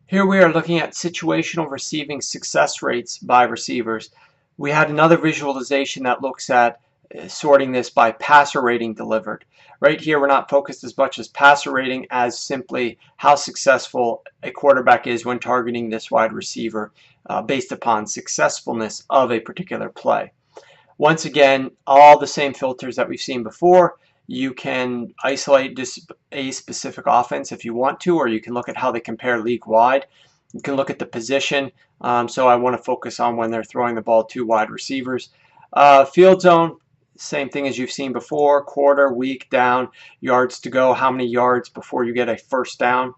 Here we are looking at situational receiving success rates by receivers. We had another visualization that looks at sorting this by passer rating delivered. Right here, we're not focused as much as passer rating as simply how successful a quarterback is when targeting this wide receiver based upon successfulness of a particular play. Once again, all the same filters that we've seen before. You can isolate just a specific offense if you want to, or you can look at how they compare league-wide. You can look at the position. So I want to focus on when they're throwing the ball to wide receivers. Field zone, same thing as you've seen before. Quarter, week, down, yards to go, how many yards before you get a first down.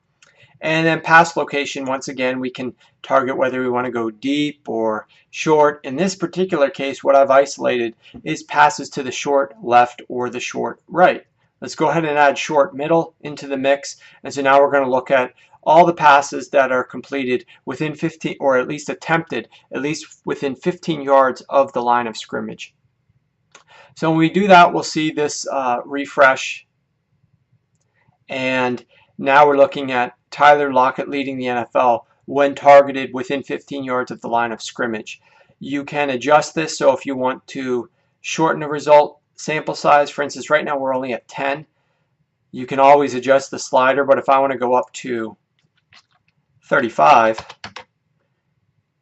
And then pass location, once again, we can target whether we want to go deep or short. In this particular case, what I've isolated is passes to the short left or the short right. Let's go ahead and add short middle into the mix. And so now we're going to look at all the passes that are completed within 15, or at least attempted, at least within 15 yards of the line of scrimmage. So when we do that, we'll see this refresh. And now we're looking at Tyler Lockett leading the NFL when targeted within 15 yards of the line of scrimmage. You can adjust this, so if you want to shorten the result sample size, for instance, right now we're only at 10. You can always adjust the slider, but if I want to go up to 35,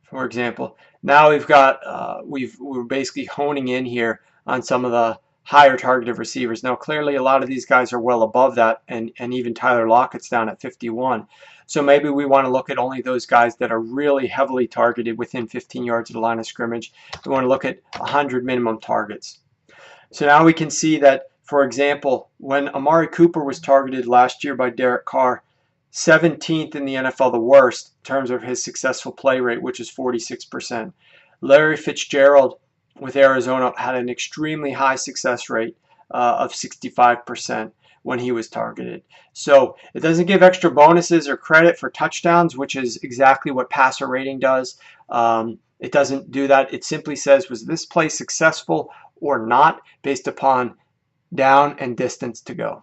for example, now we've got we're basically honing in here on some of the higher targeted receivers. Now clearly a lot of these guys are well above that, and even Tyler Lockett's down at 51. So maybe we want to look at only those guys that are really heavily targeted within 15 yards of the line of scrimmage. We want to look at 100 minimum targets. So now we can see that, for example, when Amari Cooper was targeted last year by Derek Carr, 17th in the NFL, the worst in terms of his successful play rate, which is 46%. Larry Fitzgerald with Arizona had an extremely high success rate of 65% when he was targeted. So it doesn't give extra bonuses or credit for touchdowns, which is exactly what passer rating does. It doesn't do that. It simply says, was this play successful or not, based upon down and distance to go.